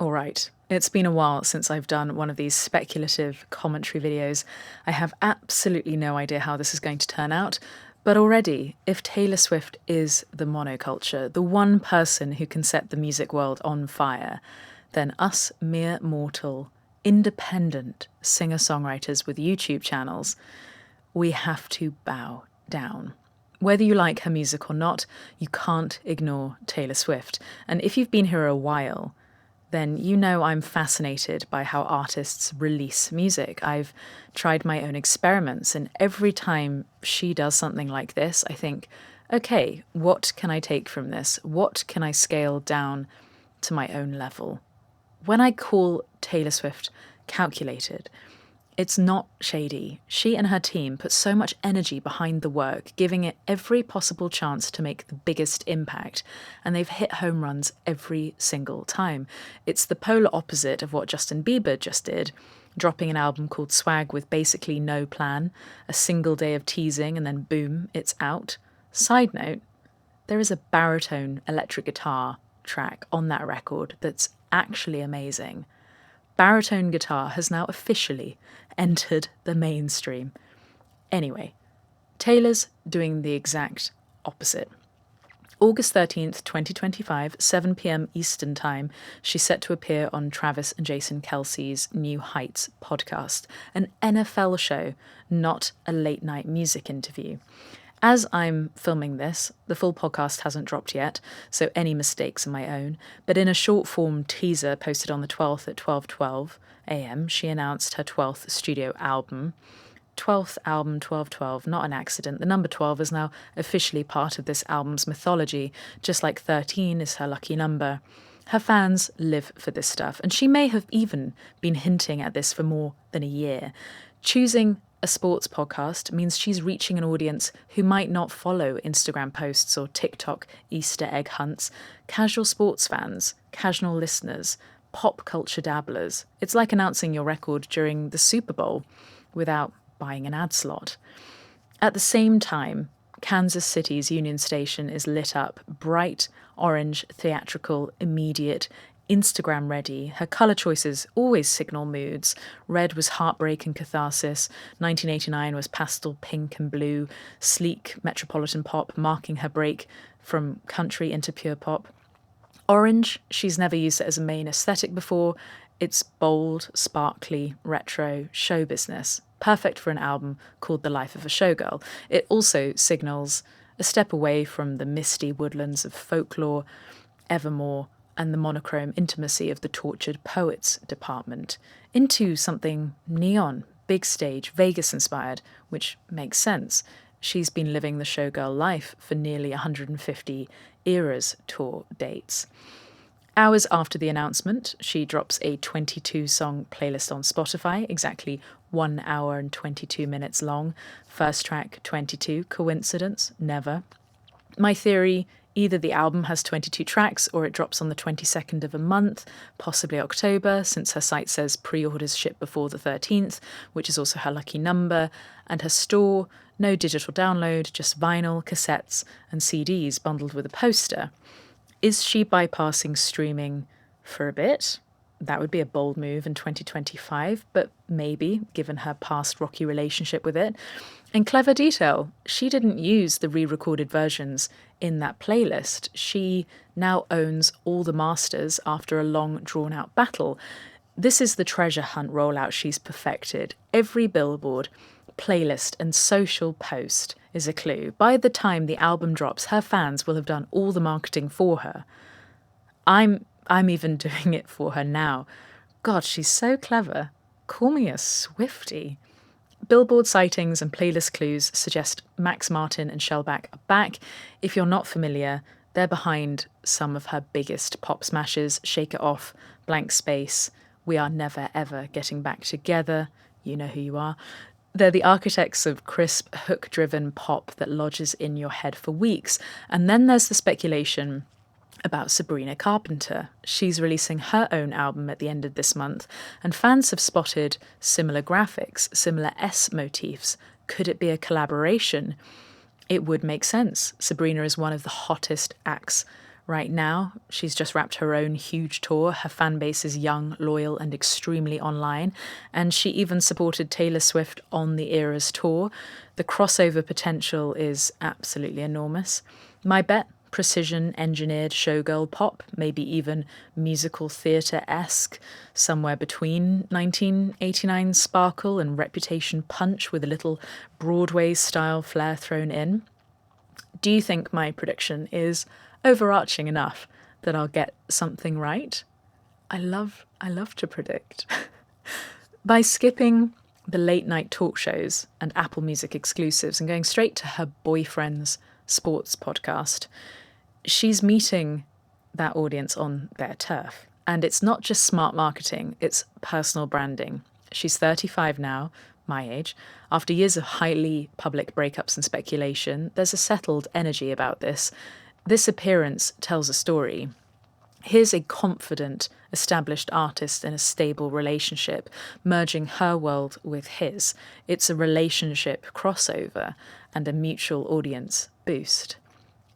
All right, it's been a while since I've done one of these speculative commentary videos. I have absolutely no idea how this is going to turn out, but already, if Taylor Swift is the monoculture, the one person who can set the music world on fire, then us mere mortal, independent singer-songwriters with YouTube channels, we have to bow down. Whether you like her music or not, you can't ignore Taylor Swift. And if you've been here a while, then you know I'm fascinated by how artists release music. I've tried my own experiments, and every time she does something like this, I think, okay, what can I take from this? What can I scale down to my own level? When I call Taylor Swift calculated, it's not shady. She and her team put so much energy behind the work, giving it every possible chance to make the biggest impact, and they've hit home runs every single time. It's the polar opposite of what Justin Bieber just did, dropping an album called Swag with basically no plan, a single day of teasing, and then boom, it's out. Side note, there is a baritone electric guitar track on that record that's actually amazing. Baritone guitar has now officially entered the mainstream. Anyway, Taylor's doing the exact opposite. August 13th, 2025, 7 p.m. Eastern Time, she's set to appear on Travis and Jason Kelce's New Heights podcast, an NFL show, not a late-night music interview. As I'm filming this, the full podcast hasn't dropped yet, so any mistakes are my own, but in a short-form teaser posted on the 12th at 12:12 a.m., she announced her 12th studio album. 12th album, 1212, not an accident. The number 12 is now officially part of this album's mythology, just like 13 is her lucky number. Her fans live for this stuff, and she may have even been hinting at this for more than a year. Choosing a sports podcast means she's reaching an audience who might not follow Instagram posts or TikTok Easter egg hunts. Casual sports fans, casual listeners, pop culture dabblers. It's like announcing your record during the Super Bowl without buying an ad slot. At the same time, Kansas City's Union Station is lit up, bright, orange, theatrical, immediate, Instagram ready. Her colour choices always signal moods. Red was heartbreak and catharsis. 1989 was pastel pink and blue. Sleek metropolitan pop, marking her break from country into pure pop. Orange, she's never used it as a main aesthetic before. It's bold, sparkly, retro, show business. Perfect for an album called The Life of a Showgirl. It also signals a step away from the misty woodlands of folklore, Evermore, and the monochrome intimacy of the tortured poets department, into something neon, big stage, Vegas-inspired, which makes sense. She's been living the showgirl life for nearly 150 Eras tour dates. Hours after the announcement, she drops a 22-song playlist on Spotify, exactly 1 hour and 22 minutes long. First track, 22. Coincidence? Never. My theory, either the album has 22 tracks or it drops on the 22nd of a month, possibly October, since her site says pre-orders ship before the 13th, which is also her lucky number, and her store, no digital download, just vinyl, cassettes, and CDs bundled with a poster. Is she bypassing streaming for a bit? That would be a bold move in 2025, but maybe, given her past rocky relationship with it. And clever detail, she didn't use the re-recorded versions in that playlist. She now owns all the masters after a long, drawn-out battle. This is the treasure hunt rollout she's perfected. Every billboard, playlist, and social post is a clue. By the time the album drops, her fans will have done all the marketing for her. I'm even doing it for her now. God, she's so clever. Call me a Swiftie. Billboard sightings and playlist clues suggest Max Martin and Shellback are back. If you're not familiar, they're behind some of her biggest pop smashes: Shake It Off, Blank Space, We Are Never Ever Getting Back Together. You know who you are. They're the architects of crisp, hook-driven pop that lodges in your head for weeks. And then there's the speculation about Sabrina Carpenter. She's releasing her own album at the end of this month, and fans have spotted similar graphics, similar S motifs. Could it be a collaboration? It would make sense. Sabrina is one of the hottest acts Right now, she's just wrapped her own huge tour. Her fan base is young, loyal, and extremely online. And she even supported Taylor Swift on the Eras tour. The crossover potential is absolutely enormous. My bet, precision engineered showgirl pop, maybe even musical theatre-esque, somewhere between 1989 sparkle and Reputation punch with a little Broadway-style flair thrown in. Do you think my prediction is overarching enough that I'll get something right? I love to predict. By skipping the late night talk shows and Apple Music exclusives and going straight to her boyfriend's sports podcast, she's meeting that audience on their turf. And it's not just smart marketing, it's personal branding. She's 35 now, my age. After years of highly public breakups and speculation, there's a settled energy about this. This appearance tells a story. Here's a confident, established artist in a stable relationship, merging her world with his. It's a relationship crossover and a mutual audience boost.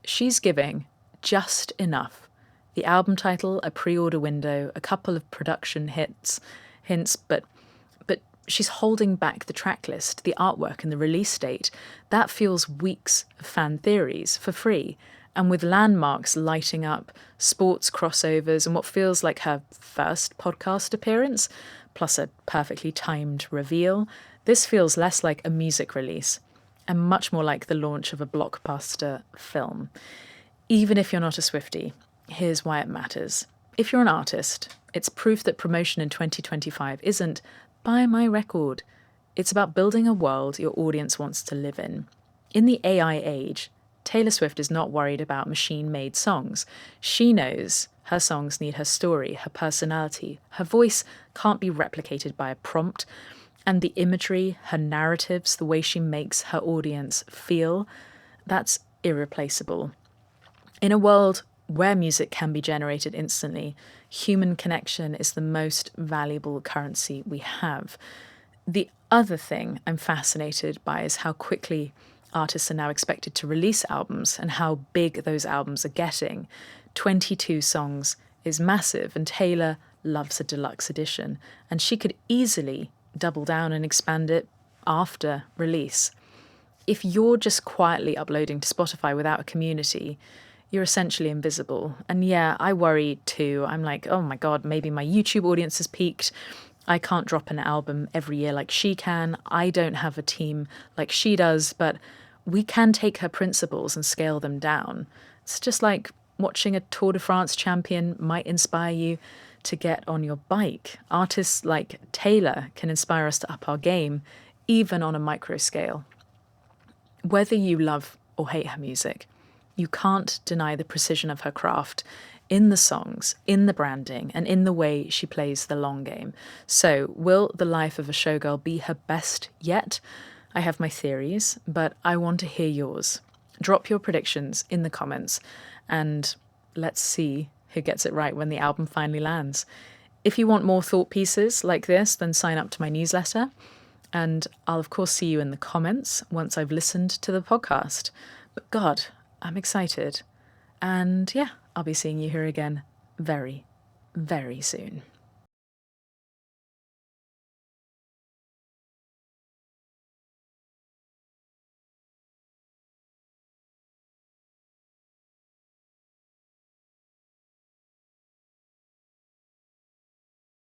She's giving just enough. The album title, a pre-order window, a couple of production hints, but she's holding back the track list, the artwork, and the release date. That feels weeks of fan theories for free. And with landmarks lighting up, sports crossovers, and what feels like her first podcast appearance, plus a perfectly timed reveal, this feels less like a music release and much more like the launch of a blockbuster film. Even if you're not a Swiftie, here's why it matters. If you're an artist, it's proof that promotion in 2025 isn't buy my record. It's about building a world your audience wants to live in. In the AI age, Taylor Swift is not worried about machine-made songs. She knows her songs need her story, her personality. Her voice can't be replicated by a prompt. And the imagery, her narratives, the way she makes her audience feel, that's irreplaceable. In a world where music can be generated instantly, human connection is the most valuable currency we have. The other thing I'm fascinated by is how quickly artists are now expected to release albums and how big those albums are getting. 22 songs is massive, and Taylor loves a deluxe edition, and she could easily double down and expand it after release. If you're just quietly uploading to Spotify without a community, you're essentially invisible. And yeah, I worry too. I'm like, oh my God, maybe my YouTube audience has peaked. I can't drop an album every year like she can. I don't have a team like she does, but we can take her principles and scale them down. It's just like watching a Tour de France champion might inspire you to get on your bike. Artists like Taylor can inspire us to up our game, even on a micro scale. Whether you love or hate her music, you can't deny the precision of her craft in the songs, in the branding, and in the way she plays the long game. So, will The Life of a Showgirl be her best yet? I have my theories, but I want to hear yours. Drop your predictions in the comments, and let's see who gets it right when the album finally lands. If you want more thought pieces like this, then sign up to my newsletter, and I'll of course see you in the comments once I've listened to the podcast. But God, I'm excited. And yeah, I'll be seeing you here again very, very soon.